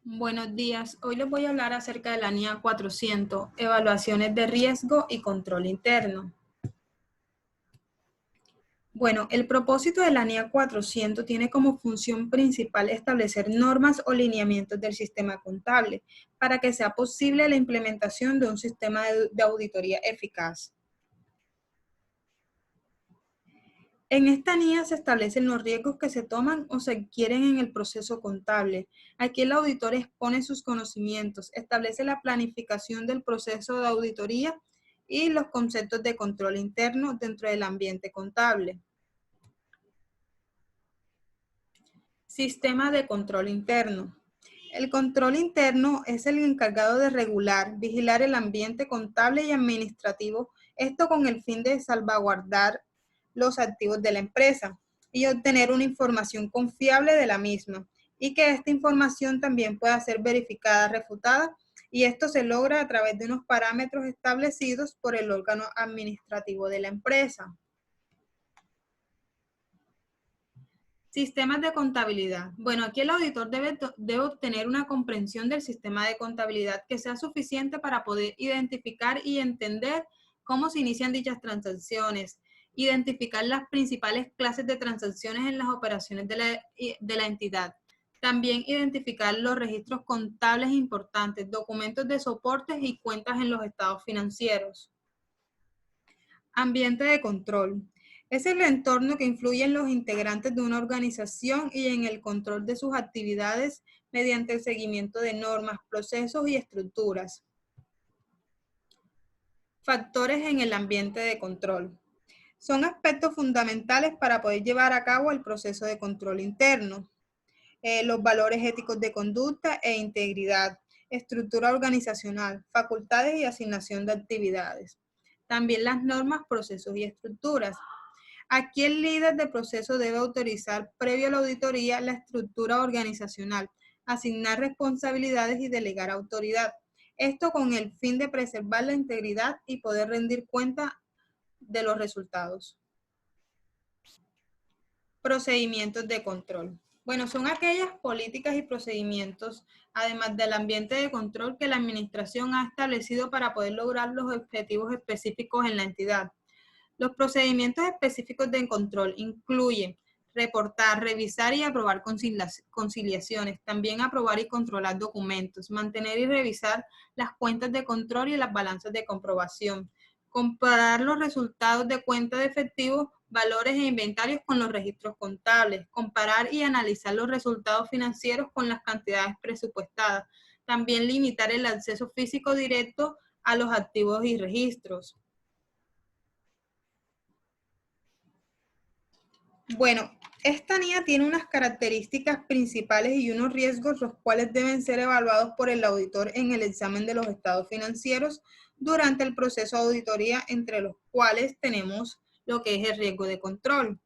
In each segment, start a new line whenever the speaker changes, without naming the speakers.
Buenos días. Hoy les voy a hablar acerca de la NIA 400, evaluaciones de riesgo y control interno. Bueno, el propósito de la NIA 400 tiene como función principal establecer normas o lineamientos del sistema contable para que sea posible la implementación de un sistema de auditoría eficaz. En esta NIA se establecen los riesgos que se toman o se adquieren en el proceso contable. Aquí el auditor expone sus conocimientos, establece la planificación del proceso de auditoría y los conceptos de control interno dentro del ambiente contable. Sistema de control interno. El control interno es el encargado de regular, vigilar el ambiente contable y administrativo, esto con el fin de salvaguardar los activos de la empresa y obtener una información confiable de la misma, y que esta información también pueda ser verificada, refutada, y esto se logra a través de unos parámetros establecidos por el órgano administrativo de la empresa. Sistemas de contabilidad. Bueno, aquí el auditor debe obtener una comprensión del sistema de contabilidad que sea suficiente para poder identificar y entender cómo se inician dichas transacciones, identificar las principales clases de transacciones en las operaciones de la entidad. También identificar los registros contables importantes, documentos de soportes y cuentas en los estados financieros. Ambiente de control. Es el entorno que influye en los integrantes de una organización y en el control de sus actividades mediante el seguimiento de normas, procesos y estructuras. Factores en el ambiente de control. Son aspectos fundamentales para poder llevar a cabo el proceso de control interno. Los valores éticos de conducta e integridad, estructura organizacional, facultades y asignación de actividades. También las normas, procesos y estructuras. Aquí el líder de proceso debe autorizar previo a la auditoría la estructura organizacional, asignar responsabilidades y delegar autoridad. Esto con el fin de preservar la integridad y poder rendir cuenta de los resultados. Procedimientos de control. Bueno, son aquellas políticas y procedimientos, además del ambiente de control, que la administración ha establecido para poder lograr los objetivos específicos en la entidad. Los procedimientos específicos de control incluyen reportar, revisar y aprobar conciliaciones, también aprobar y controlar documentos, mantener y revisar las cuentas de control y las balanzas de comprobación, comparar los resultados de cuenta de efectivo, valores e inventarios con los registros contables, comparar y analizar los resultados financieros con las cantidades presupuestadas, también limitar el acceso físico directo a los activos y registros. Bueno, esta NIA tiene unas características principales y unos riesgos los cuales deben ser evaluados por el auditor en el examen de los estados financieros durante el proceso de auditoría, entre los cuales tenemos lo que es el riesgo de control,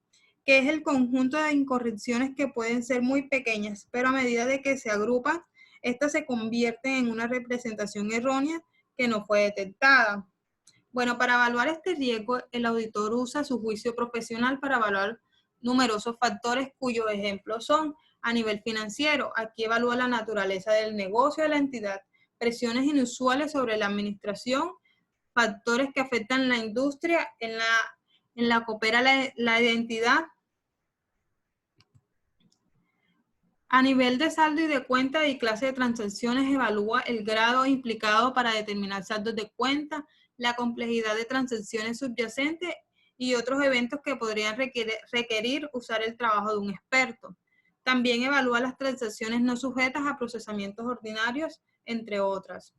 que es el conjunto de incorrecciones que pueden ser muy pequeñas, pero a medida de que se agrupan, estas se convierten en una representación errónea que no fue detectada. Bueno, para evaluar este riesgo, el auditor usa su juicio profesional para evaluar numerosos factores cuyos ejemplos son a nivel financiero. Aquí evalúa la naturaleza del negocio de la entidad, presiones inusuales sobre la administración, factores que afectan la industria, en la que opera la identidad. A nivel de saldo y de cuenta y clase de transacciones, evalúa el grado implicado para determinar saldos de cuenta, la complejidad de transacciones subyacentes y otros eventos que podrían requerir usar el trabajo de un experto. También evalúa las transacciones no sujetas a procesamientos ordinarios, entre otras.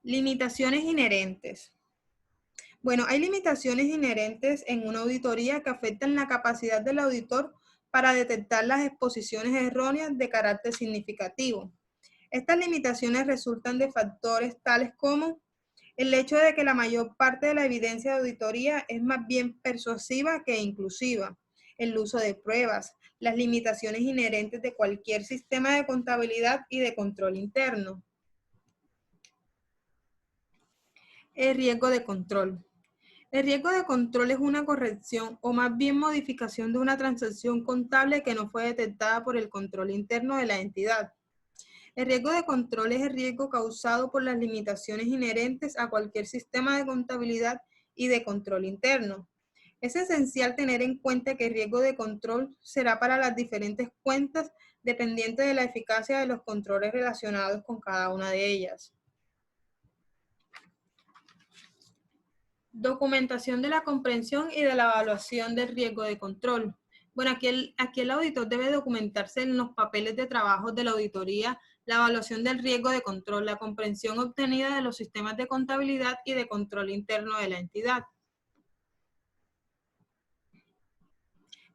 Limitaciones inherentes. Bueno, hay limitaciones inherentes en una auditoría que afectan la capacidad del auditor para detectar las exposiciones erróneas de carácter significativo. Estas limitaciones resultan de factores tales como el hecho de que la mayor parte de la evidencia de auditoría es más bien persuasiva que inclusiva, el uso de pruebas, las limitaciones inherentes de cualquier sistema de contabilidad y de control interno. El riesgo de control. El riesgo de control es una corrección o más bien modificación de una transacción contable que no fue detectada por el control interno de la entidad. El riesgo de control es el riesgo causado por las limitaciones inherentes a cualquier sistema de contabilidad y de control interno. Es esencial tener en cuenta que el riesgo de control será para las diferentes cuentas dependiente de la eficacia de los controles relacionados con cada una de ellas. Documentación de la comprensión y de la evaluación del riesgo de control. Bueno, aquí el auditor debe documentarse en los papeles de trabajo de la auditoría, la evaluación del riesgo de control, la comprensión obtenida de los sistemas de contabilidad y de control interno de la entidad.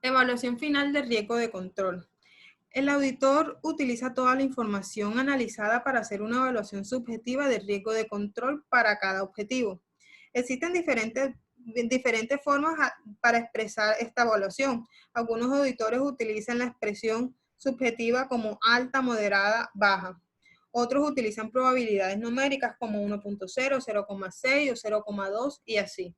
Evaluación final del riesgo de control. El auditor utiliza toda la información analizada para hacer una evaluación subjetiva del riesgo de control para cada objetivo. Existen diferentes formas para expresar esta evaluación. Algunos auditores utilizan la expresión subjetiva como alta, moderada, baja. Otros utilizan probabilidades numéricas como 1.0, 0,6 o 0,2 y así.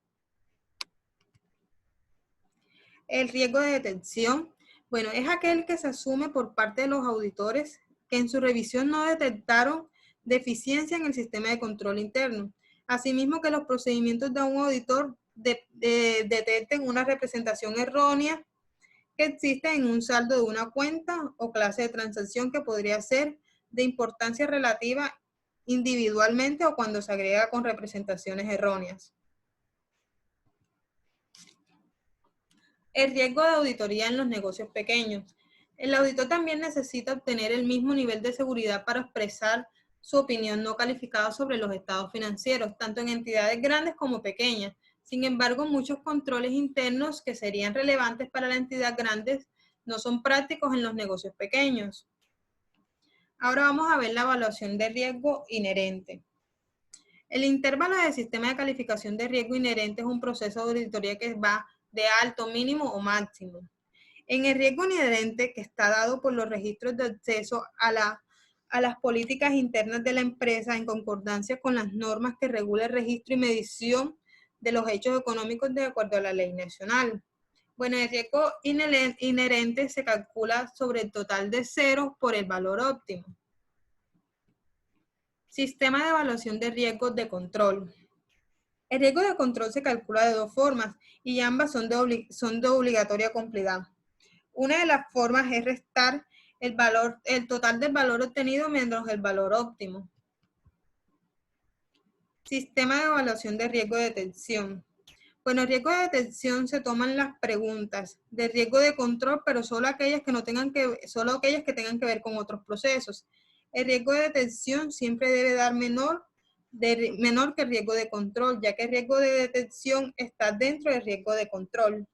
El riesgo de detección, bueno, es aquel que se asume por parte de los auditores que en su revisión no detectaron deficiencia en el sistema de control interno. Asimismo, que los procedimientos de un auditor detecten una representación errónea que existe en un saldo de una cuenta o clase de transacción que podría ser de importancia relativa individualmente o cuando se agrega con representaciones erróneas. El riesgo de auditoría en los negocios pequeños. El auditor también necesita obtener el mismo nivel de seguridad para expresar su opinión no calificada sobre los estados financieros, tanto en entidades grandes como pequeñas. Sin embargo, muchos controles internos que serían relevantes para la entidad grande no son prácticos en los negocios pequeños. Ahora vamos a ver la evaluación de riesgo inherente. El intervalo del sistema de calificación de riesgo inherente es un proceso de auditoría que va de alto, mínimo o máximo. En el riesgo inherente, que está dado por los registros de acceso a las políticas internas de la empresa en concordancia con las normas que regula el registro y medición de los hechos económicos de acuerdo a la ley nacional. Bueno, el riesgo inherente se calcula sobre el total de cero por el valor óptimo. Sistema de evaluación de riesgos de control. El riesgo de control se calcula de dos formas y ambas son de obligatoria complicidad. Una de las formas es restar el total del valor obtenido menos el valor óptimo. Sistema de evaluación de riesgo de detección. Bueno, el riesgo de detección se toman las preguntas de riesgo de control, pero solo aquellas que tengan que ver con otros procesos. El riesgo de detección siempre debe dar menor que el riesgo de control, ya que el riesgo de detección está dentro del riesgo de control.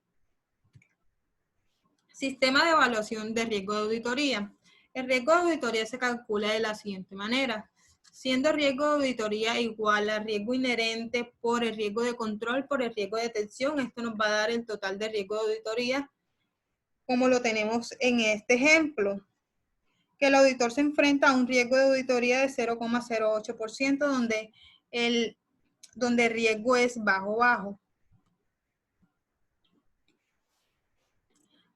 Sistema de evaluación de riesgo de auditoría. El riesgo de auditoría se calcula de la siguiente manera. Siendo riesgo de auditoría igual a riesgo inherente por el riesgo de control por el riesgo de detección, esto nos va a dar el total de riesgo de auditoría, como lo tenemos en este ejemplo, que el auditor se enfrenta a un riesgo de auditoría de 0,08%, donde el riesgo es bajo.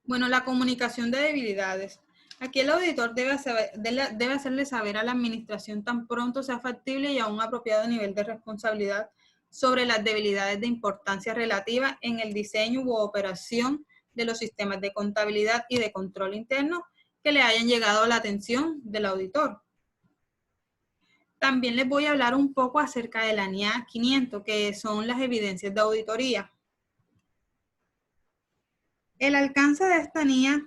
Bueno, la comunicación de debilidades. Aquí el auditor debe hacerle saber a la administración tan pronto sea factible y a un apropiado nivel de responsabilidad sobre las debilidades de importancia relativa en el diseño u operación de los sistemas de contabilidad y de control interno que le hayan llegado a la atención del auditor. También les voy a hablar un poco acerca de la NIA 500, que son las evidencias de auditoría. El alcance de esta NIA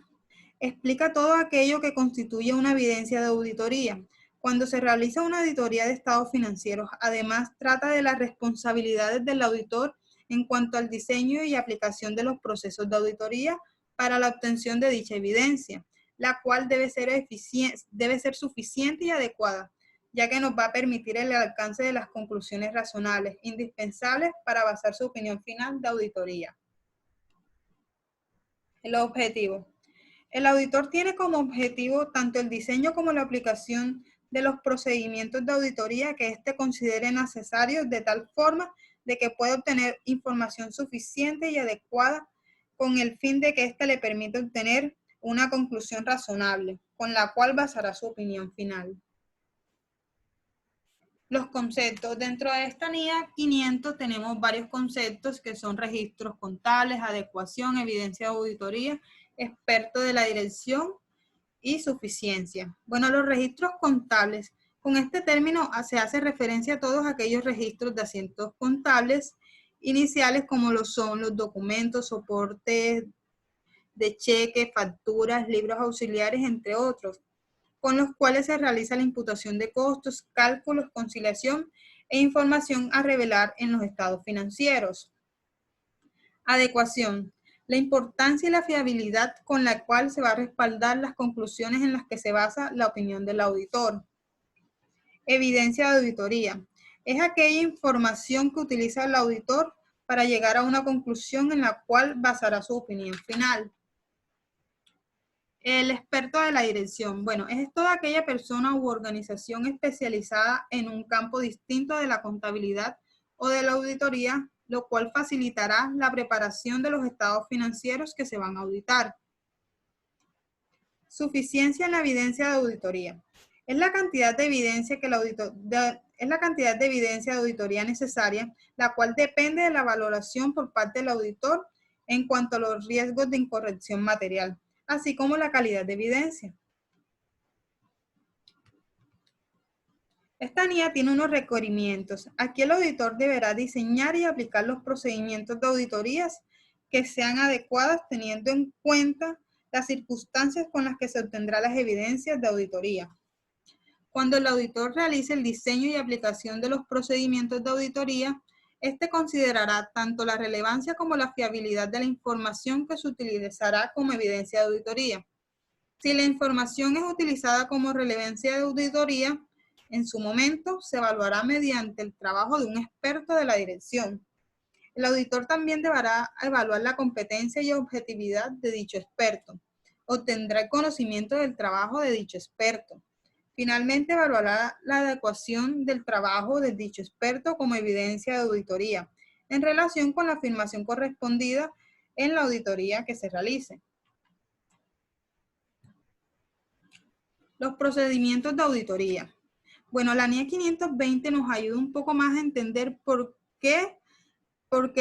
explica todo aquello que constituye una evidencia de auditoría. Cuando se realiza una auditoría de estados financieros, además trata de las responsabilidades del auditor en cuanto al diseño y aplicación de los procesos de auditoría para la obtención de dicha evidencia, la cual debe ser suficiente y adecuada, ya que nos va a permitir el alcance de las conclusiones razonables, indispensables para basar su opinión final de auditoría. El objetivo. El auditor tiene como objetivo tanto el diseño como la aplicación de los procedimientos de auditoría que éste considere necesarios de tal forma de que puede obtener información suficiente y adecuada con el fin de que ésta le permita obtener una conclusión razonable, con la cual basará su opinión final. Los conceptos. Dentro de esta NIA 500 tenemos varios conceptos que son registros contables, adecuación, evidencia de auditoría, experto de la dirección y suficiencia. Bueno, los registros contables. Con este término se hace referencia a todos aquellos registros de asientos contables iniciales como lo son los documentos, soportes de cheques, facturas, libros auxiliares, entre otros, con los cuales se realiza la imputación de costos, cálculos, conciliación e información a revelar en los estados financieros. Adecuación. La importancia y la fiabilidad con la cual se va a respaldar las conclusiones en las que se basa la opinión del auditor. Evidencia de auditoría. Es aquella información que utiliza el auditor para llegar a una conclusión en la cual basará su opinión final. El experto de la dirección. Bueno, es toda aquella persona u organización especializada en un campo distinto de la contabilidad o de la auditoría, lo cual facilitará la preparación de los estados financieros que se van a auditar. Suficiencia en la evidencia de auditoría. Es la cantidad de evidencia que de auditoría necesaria, la cual depende de la valoración por parte del auditor en cuanto a los riesgos de incorrección material, así como la calidad de evidencia. Esta NIA tiene unos requerimientos. Aquí el auditor deberá diseñar y aplicar los procedimientos de auditorías que sean adecuados teniendo en cuenta las circunstancias con las que se obtendrán las evidencias de auditoría. Cuando el auditor realice el diseño y aplicación de los procedimientos de auditoría, este considerará tanto la relevancia como la fiabilidad de la información que se utilizará como evidencia de auditoría. Si la información es utilizada como relevancia de auditoría, en su momento se evaluará mediante el trabajo de un experto de la dirección. El auditor también deberá evaluar la competencia y objetividad de dicho experto. Obtendrá el conocimiento del trabajo de dicho experto. Finalmente, evaluará la adecuación del trabajo de dicho experto como evidencia de auditoría en relación con la afirmación correspondida en la auditoría que se realice. Los procedimientos de auditoría. Bueno, la NIA 520 nos ayuda un poco más a entender por qué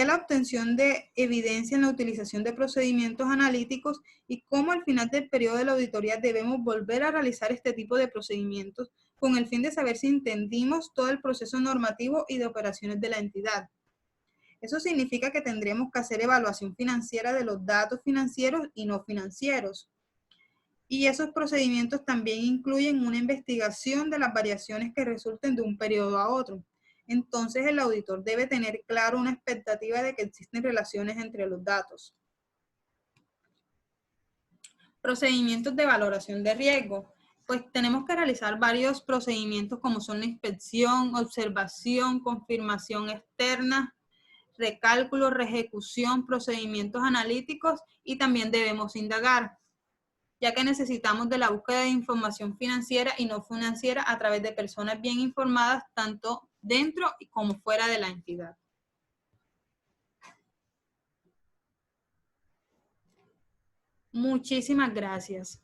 la obtención de evidencia en la utilización de procedimientos analíticos y cómo al final del periodo de la auditoría debemos volver a realizar este tipo de procedimientos con el fin de saber si entendimos todo el proceso normativo y de operaciones de la entidad. Eso significa que tendremos que hacer evaluación financiera de los datos financieros y no financieros. Y esos procedimientos también incluyen una investigación de las variaciones que resulten de un periodo a otro. Entonces, el auditor debe tener claro una expectativa de que existen relaciones entre los datos. Procedimientos de valoración de riesgo. Pues tenemos que realizar varios procedimientos como son la inspección, observación, confirmación externa, recálculo, reejecución, procedimientos analíticos y también debemos indagar, ya que necesitamos de la búsqueda de información financiera y no financiera a través de personas bien informadas, tanto dentro como fuera de la entidad. Muchísimas gracias.